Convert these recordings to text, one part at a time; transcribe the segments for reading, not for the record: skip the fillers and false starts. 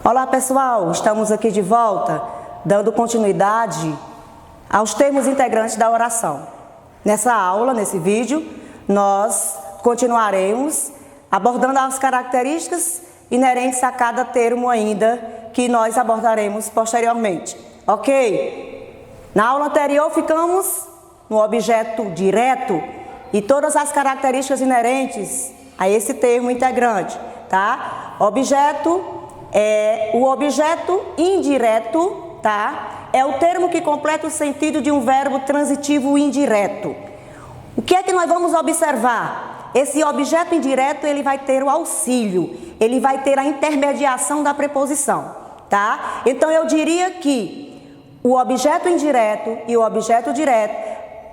Olá pessoal, estamos aqui de volta, dando continuidade aos termos integrantes da oração. Nessa aula, nesse vídeo, nós continuaremos abordando as características inerentes a cada termo ainda, que nós abordaremos posteriormente, ok? Na aula anterior ficamos no objeto direto e todas as características inerentes a esse termo integrante, tá? O objeto indireto, tá? É o termo que completa o sentido de um verbo transitivo indireto. O que é que nós vamos observar? Esse objeto indireto, ele vai ter o auxílio, ele vai ter a intermediação da preposição, tá? Então, eu diria que o objeto indireto e o objeto direto,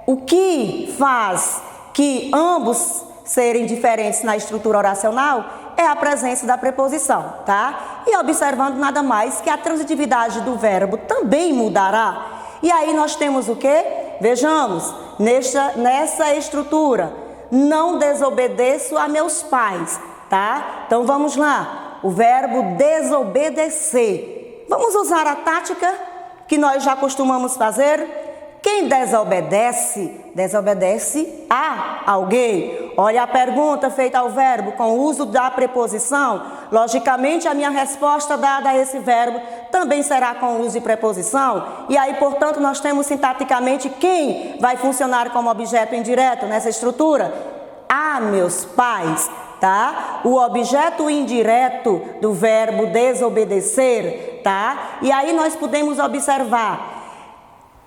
o que faz que ambos serem diferentes na estrutura oracional é a presença da preposição, tá? E observando nada mais que a transitividade do verbo também mudará. E aí nós temos o quê? Vejamos, nessa estrutura, não desobedeço a meus pais, tá? Então vamos lá, o verbo desobedecer. Vamos usar a tática que nós já costumamos fazer. Quem desobedece, desobedece a alguém. Olha a pergunta feita ao verbo com o uso da preposição. Logicamente, a minha resposta dada a esse verbo também será com o uso de preposição. E aí, portanto, nós temos sintaticamente quem vai funcionar como objeto indireto nessa estrutura? A meus pais, tá? O objeto indireto do verbo desobedecer, tá? E aí nós podemos observar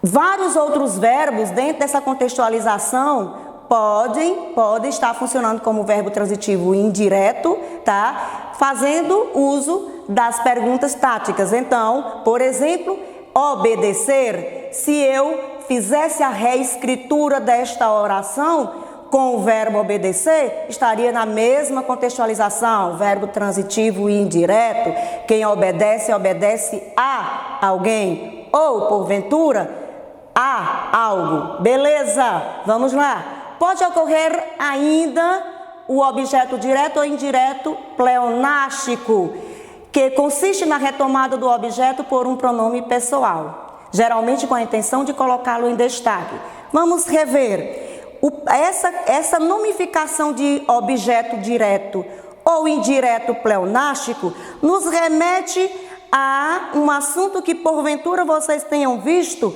vários outros verbos dentro dessa contextualização podem estar funcionando como verbo transitivo indireto, tá? Fazendo uso das perguntas táticas. Então, por exemplo, obedecer. Se eu fizesse a reescritura desta oração com o verbo obedecer, estaria na mesma contextualização, verbo transitivo indireto. Quem obedece, obedece a alguém. Ou, porventura, a algo. Beleza? Vamos lá. Pode ocorrer ainda o objeto direto ou indireto pleonástico, que consiste na retomada do objeto por um pronome pessoal, geralmente com a intenção de colocá-lo em destaque. Vamos rever. Essa nomificação de objeto direto ou indireto pleonástico nos remete a um assunto que porventura vocês tenham visto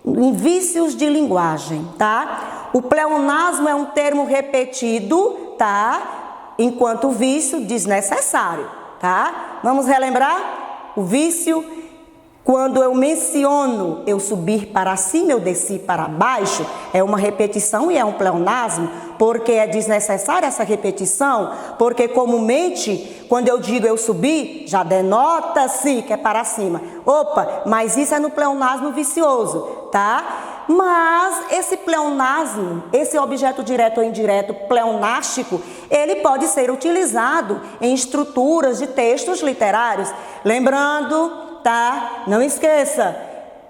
em vícios de linguagem, tá? O pleonasmo é um termo repetido, tá? Enquanto vício desnecessário, tá? Vamos relembrar? O vício, quando eu menciono eu subir para cima, eu desci para baixo, é uma repetição e é um pleonasmo, porque é desnecessária essa repetição, porque comumente, quando eu digo eu subi, já denota-se que é para cima. Opa, mas isso é no pleonasmo vicioso, tá? Mas esse pleonasmo, esse objeto direto ou indireto pleonástico, ele pode ser utilizado em estruturas de textos literários. Lembrando, tá? Não esqueça,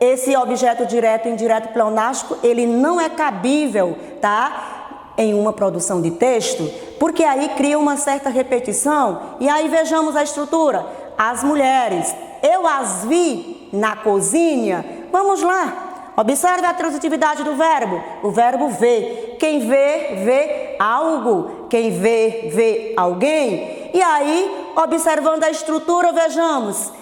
esse objeto direto e indireto pleonástico, ele não é cabível, tá? Em uma produção de texto, porque aí cria uma certa repetição. E aí vejamos a estrutura. As mulheres, eu as vi na cozinha. Vamos lá. Observe a transitividade do verbo. O verbo vê. Quem vê, vê algo. Quem vê, vê alguém. E aí, observando a estrutura, vejamos.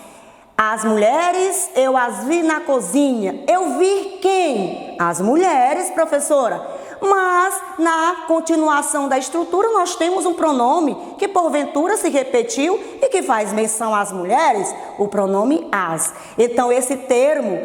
As mulheres, eu as vi na cozinha. Eu vi quem? As mulheres, professora. Mas, na continuação da estrutura, nós temos um pronome que, porventura, se repetiu e que faz menção às mulheres, o pronome as. Então, esse termo,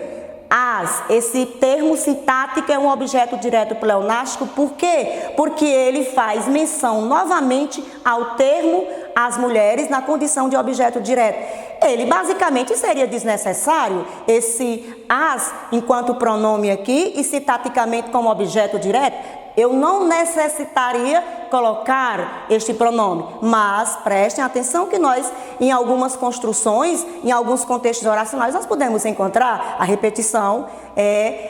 as, esse termo sintático é um objeto direto pleonástico. Por quê? Porque ele faz menção novamente ao termo as mulheres na condição de objeto direto. Ele basicamente seria desnecessário esse as enquanto pronome aqui e sintaticamente como objeto direto. Eu não necessitaria colocar este pronome, mas prestem atenção que nós, em algumas construções, em alguns contextos oracionais, nós podemos encontrar a repetição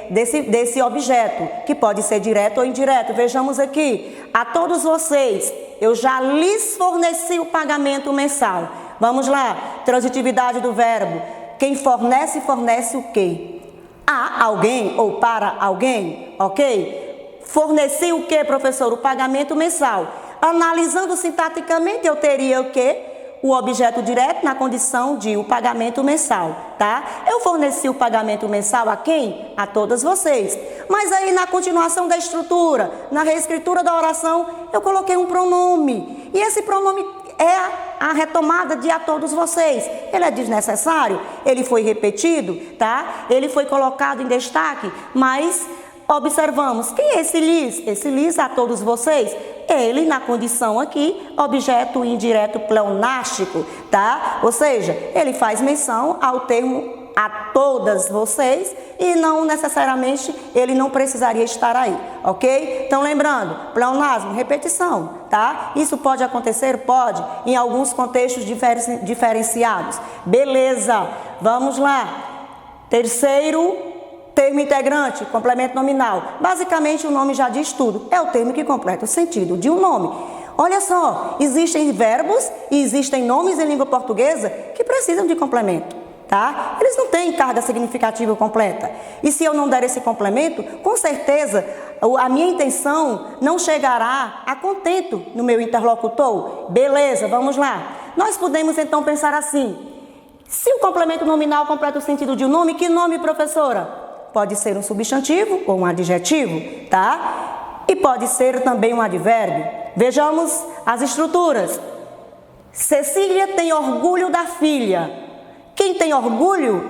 desse objeto, que pode ser direto ou indireto. Vejamos aqui, a todos vocês, eu já lhes forneci o pagamento mensal. Vamos lá, Transitividade do verbo. Quem fornece, fornece o quê? A alguém ou para alguém, ok? Forneci o quê, professor? O pagamento mensal. Analisando sintaticamente, eu teria o quê? O objeto direto na condição de o pagamento mensal, tá? Eu forneci o pagamento mensal a quem? A todas vocês. Mas aí na continuação da estrutura, na reescritura da oração, eu coloquei um pronome. E esse pronome é a retomada de a todos vocês. Ele é desnecessário, ele foi repetido, tá? Ele foi colocado em destaque, mas observamos, quem é esse lhes? Esse lhes a todos vocês? Ele, na condição aqui, objeto indireto pleonástico, tá? Ou seja, ele faz menção ao termo a todas vocês e não necessariamente ele não precisaria estar aí, ok? Então, lembrando, pleonasmo, repetição, tá? Isso pode acontecer? Pode, em alguns contextos diferenciados. Beleza, vamos lá. Terceiro termo integrante, complemento nominal. Basicamente, o nome já diz tudo. É o termo que completa o sentido de um nome. Olha só, existem verbos e existem nomes em língua portuguesa que precisam de complemento, tá? Eles não têm carga significativa completa. E se eu não der esse complemento, com certeza, a minha intenção não chegará a contento no meu interlocutor. Beleza, vamos lá. Nós podemos, então, pensar assim. Se o complemento nominal completa o sentido de um nome, que nome, professora? Pode ser um substantivo ou um adjetivo, tá? E pode ser também um advérbio. Vejamos as estruturas. Cecília tem orgulho da filha. Quem tem orgulho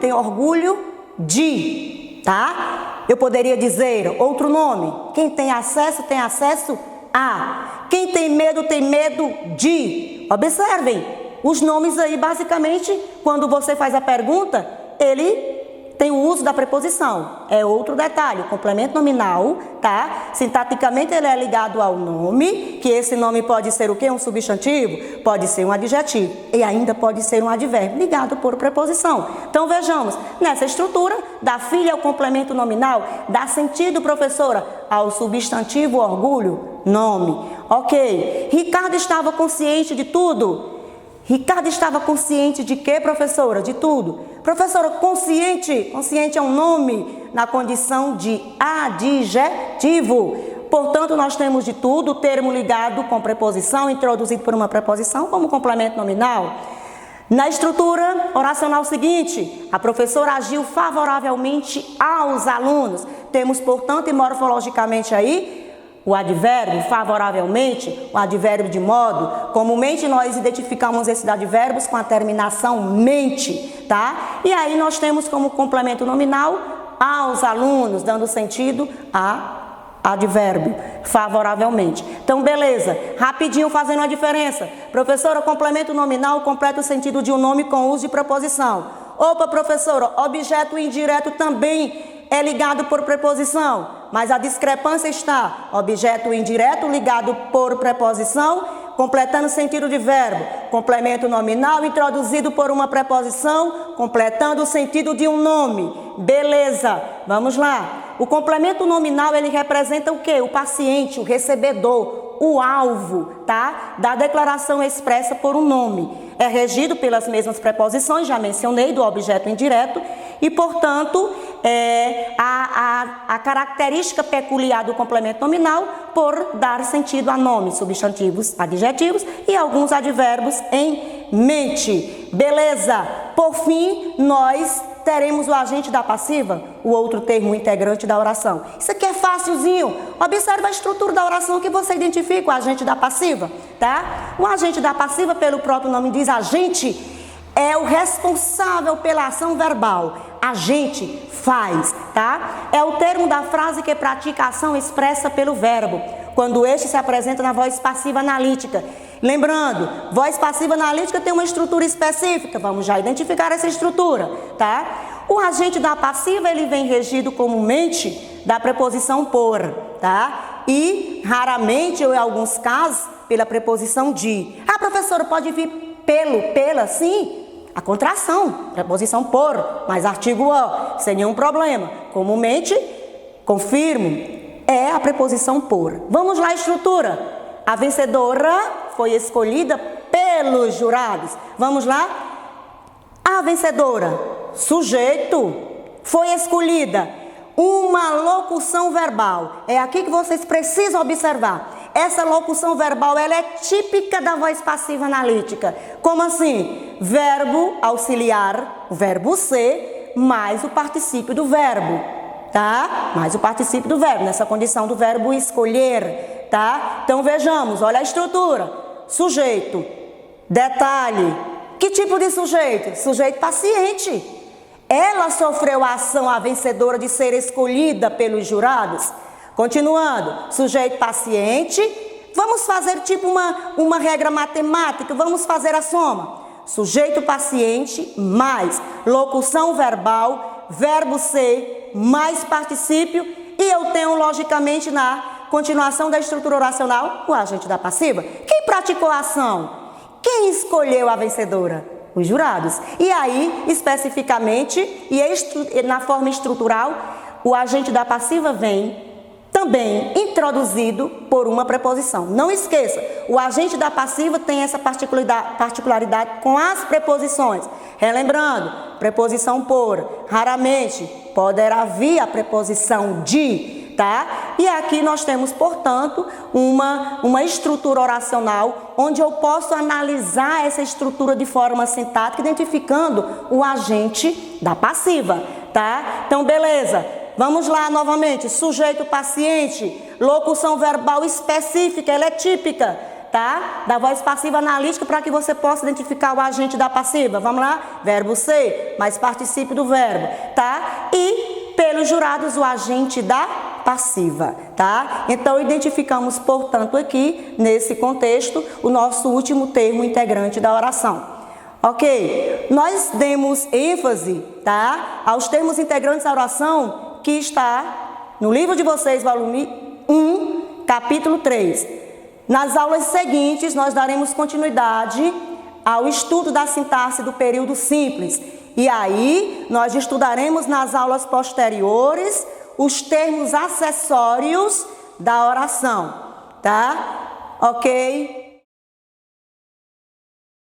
de, tá? Eu poderia dizer outro nome. Quem tem acesso a. Quem tem medo de. Observem, os nomes aí, basicamente, quando você faz a pergunta, ele tem o uso da preposição. É outro detalhe, o complemento nominal, tá? Sintaticamente ele é ligado ao nome, que esse nome pode ser o quê? Um substantivo, pode ser um adjetivo e ainda pode ser um advérbio, ligado por preposição. Então vejamos, nessa estrutura, da filha ao complemento nominal, dá sentido, professora, ao substantivo orgulho, nome. Ok, Ricardo estava consciente de tudo. Ricardo estava consciente de quê, professora? De tudo. Professora, consciente é um nome na condição de adjetivo. Portanto, nós temos de tudo o termo ligado com preposição, introduzido por uma preposição como complemento nominal. Na estrutura oracional seguinte, a professora agiu favoravelmente aos alunos. Temos, portanto, e morfologicamente aí, o advérbio, favoravelmente, o advérbio de modo. Comumente nós identificamos esses advérbios com a terminação mente, tá? E aí nós temos como complemento nominal aos alunos, dando sentido a advérbio, favoravelmente. Então, beleza. Rapidinho fazendo a diferença. Professora, complemento nominal completa o sentido de um nome com uso de preposição. Opa, professora, objeto indireto também é ligado por preposição, mas a discrepância está objeto indireto ligado por preposição, completando o sentido de verbo, complemento nominal introduzido por uma preposição, completando o sentido de um nome. Beleza, vamos lá. O complemento nominal, ele representa o quê? O paciente, o recebedor, o alvo, tá? Da declaração expressa por um nome. É regido pelas mesmas preposições, já mencionei, do objeto indireto, e, portanto, a característica peculiar do complemento nominal por dar sentido a nomes, substantivos, adjetivos e alguns advérbios em mente. Beleza? Por fim, nós teremos o agente da passiva, o outro termo integrante da oração. Isso aqui é facilzinho. Observe a estrutura da oração que você identifica o agente da passiva, tá? O agente da passiva, pelo próprio nome diz, agente é o responsável pela ação verbal. Agente faz, tá? É o termo da frase que pratica a ação expressa pelo verbo, quando este se apresenta na voz passiva analítica. Lembrando, voz passiva analítica tem uma estrutura específica, vamos já identificar essa estrutura, tá? O agente da passiva, ele vem regido comumente da preposição por, tá? E raramente, ou em alguns casos, pela preposição de. Ah, professora, pode vir pela, sim? A contração, preposição por, mais artigo o, sem nenhum problema. Comumente, confirmo, é a preposição por. Vamos lá, estrutura. A vencedora foi escolhida pelos jurados. Vamos lá? a vencedora? Sujeito. Foi escolhida uma locução verbal. É aqui que vocês precisam observar. Essa locução verbal, ela é típica da voz passiva analítica. Como assim? Verbo auxiliar, o verbo ser, mais o particípio do verbo, tá? Mais o particípio do verbo, nessa condição do verbo escolher, tá? Então vejamos, olha a estrutura. Sujeito, detalhe, que tipo de sujeito? Sujeito paciente. Ela sofreu a ação, a vencedora, de ser escolhida pelos jurados. Continuando, sujeito paciente, vamos fazer tipo uma regra matemática, vamos fazer a soma. Sujeito paciente mais locução verbal, verbo ser, mais particípio, e eu tenho logicamente na continuação da estrutura oracional o agente da passiva. Quem praticou a ação? Quem escolheu a vencedora? Os jurados. E aí, especificamente, e na forma estrutural, o agente da passiva vem também introduzido por uma preposição. Não esqueça, o agente da passiva tem essa particularidade com as preposições. Relembrando, preposição por, raramente poderá vir a preposição de, tá? E aqui nós temos, portanto, uma estrutura oracional onde eu posso analisar essa estrutura de forma sintática, identificando o agente da passiva, tá? Então, beleza. Vamos lá novamente, sujeito paciente, locução verbal específica, ela é típica, tá? Da voz passiva analítica para que você possa identificar o agente da passiva. Vamos lá? Verbo ser, mais particípio do verbo, tá? E, pelos jurados, o agente da passiva, tá? Então, identificamos, portanto, aqui, nesse contexto, o nosso último termo integrante da oração. Ok? Nós demos ênfase, tá? Aos termos integrantes da oração que está no livro de vocês, volume 1, capítulo 3. Nas aulas seguintes, nós daremos continuidade ao estudo da sintaxe do período simples. E aí, nós estudaremos nas aulas posteriores os termos acessórios da oração, tá? Ok?